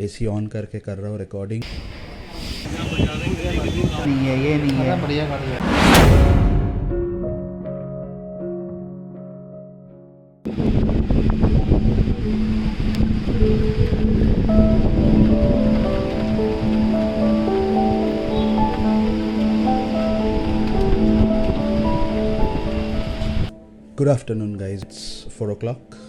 AC on करके कर रहा हूँ रिकॉर्डिंग। नहीं है, ये नहीं है। बढ़िया कर दिया। Good afternoon guys, it's 4 o'clock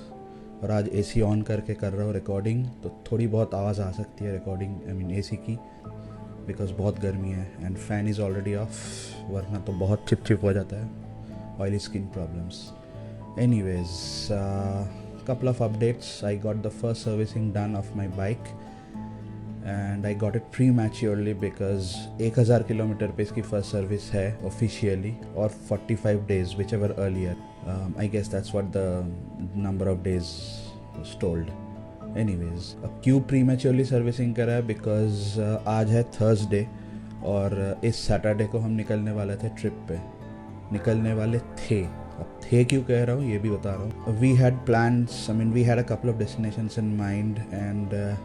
और आज एसी ऑन करके कर रहा हूँ रिकॉर्डिंग, तो थोड़ी बहुत आवाज़ आ सकती है रिकॉर्डिंग एसी की, बिकॉज बहुत गर्मी है and fan is already of, वरना तो बहुत चिप हो जाता है, oily skin problems. Anyways, couple of updates. I got the first servicing done of my bike and I got it prematurely because 1000 kilometre पे इसकी फर्स्ट सर्विस है officially, और 45 days whichever earlier. I guess that's what the number of days was told. Anyways, अब क्यों prematurely servicing करा है, because आज है थर्सडे और इस सैटरडे को हम निकलने वाले थे ट्रिप पे, निकलने वाले थे। अब थे क्यों कह रहा हूँ ये भी बता रहा हूँ। We had plans, I mean we had a couple of destinations in mind and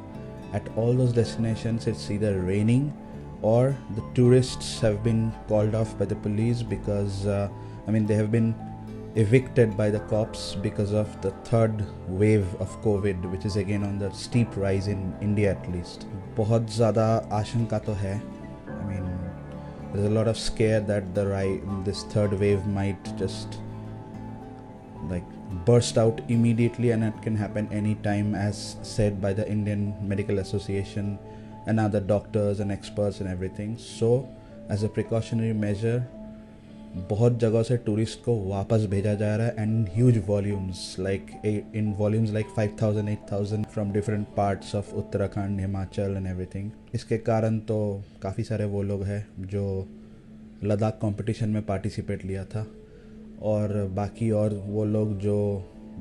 at all those destinations it's either raining or the tourists have been called off by the police because they have been evicted by the cops because of the third wave of COVID, which is again on the steep rise in India at least. बहुत ज़्यादा आशंका तो है, there's a lot of scare that this third wave might just burst out immediately, and it can happen anytime, as said by the Indian Medical Association and other doctors and experts and everything. So as a precautionary measure, बहुत जगह से tourist को वापस भेजा जा रहा है and huge volumes, in volumes like 5000 8000 from different parts of Uttarakhand, Himachal and everything. इसके कारण तो काफ़ी सारे वो लोग हैं जो लद्दाख कंपटीशन में पार्टिसिपेट लिया था, और बाकी और वो लोग जो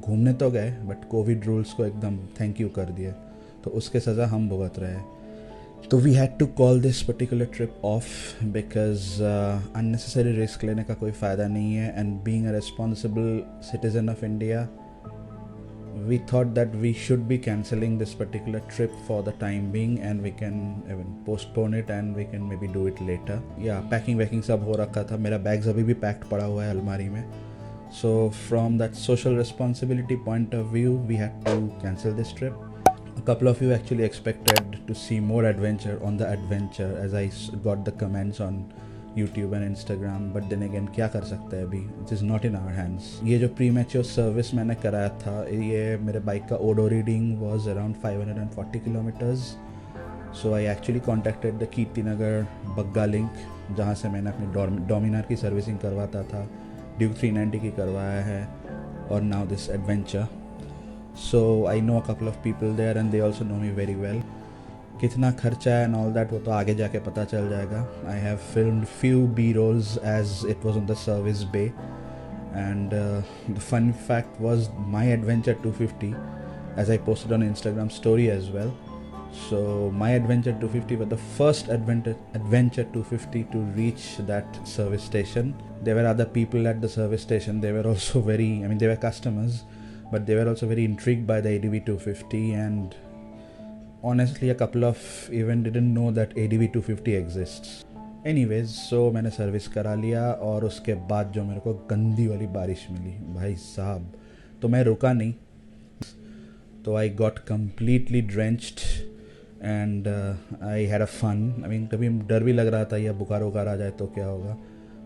घूमने तो गए बट कोविड रूल्स को एकदम थैंक यू कर दिए, तो उसके सज़ा हम भुगत रहे हैं। तो we had to call this particular trip off because unnecessary risk लेने का कोई फ़ायदा नहीं है, and being a responsible citizen of India we thought that we should be cancelling this particular trip for the time being, and we can even postpone it and we can maybe do it later. Yeah, packing सब हो रखा था, मेरा bags अभी भी packed पड़ा हुआ है अलमारी में. So from that social responsibility point of view, we had to cancel this trip. A couple of you actually expected to see more adventure on the adventure, as I got the comments on YouTube and Instagram, but then again क्या कर सकते हैं अभी, it is not in our hands. ये जो premature service मैंने कराया था, ये मेरे बाइक का odo reading was around 540 kilometers. So I actually contacted the Kirtinagar Bagga link, जहाँ से मैंने अपनी डोमिनार की सर्विसिंग करवाता था, ड्यूक 390 की करवाया है, और now this adventure. So I know a couple of people there and they also know me very well. कितना खर्चा है एंड ऑल दैट वो तो आगे जाके पता चल जाएगा. I have filmed few B rolls as it was on the service bay, and the fun fact was my adventure 250 as I posted on Instagram story as well. So my adventure 250 was the first adventure 250 to reach that service station. There were other people at the service station. They were also they were customers, but they were also very intrigued by the ADV 250, and honestly a couple of even didn't know that ADV 250 exists. Anyways, so मैंने service करा लिया, और उसके बाद जो मेरे को गंदी वाली बारिश मिली भाई साहब, तो मैं रुका नहीं, तो I got completely drenched and I had a fun. कभी डर भी लग रहा था या बुखार आ जाए तो क्या होगा,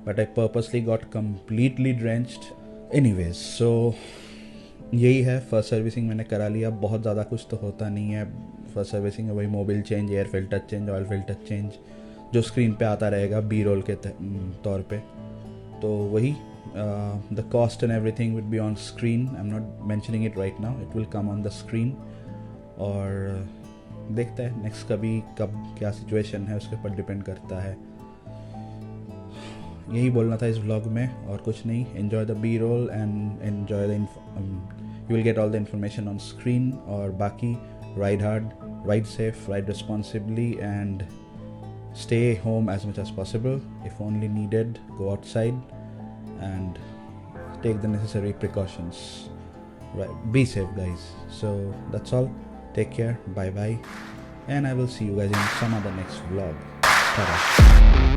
but I purposely got completely drenched. Anyways, so यही है, फर्स्ट सर्विसिंग मैंने करा लिया. बहुत ज़्यादा कुछ तो होता नहीं है फर्स्ट सर्विसिंग में, वही Mobil change, air filter change, oil filter change, जो स्क्रीन पे आता रहेगा बी रोल के तौर पे, तो वही. The cost and everything will be on screen. I am not mentioning it right now, it will come on the screen, और देखते हैं नेक्स्ट कब क्या सिचुएशन है उसके ऊपर डिपेंड करता है. यही बोलना था इस व्लॉग में, और कुछ नहीं. Enjoy the B roll and enjoy the you will get all the information on screen, और बाकी ride hard, ride safe, ride responsibly, and stay home as much as possible. If only needed, go outside and take the necessary precautions. Right, be safe guys. So that's all. Take care. Bye bye. and I will see you guys in some other next vlog. Ta-da.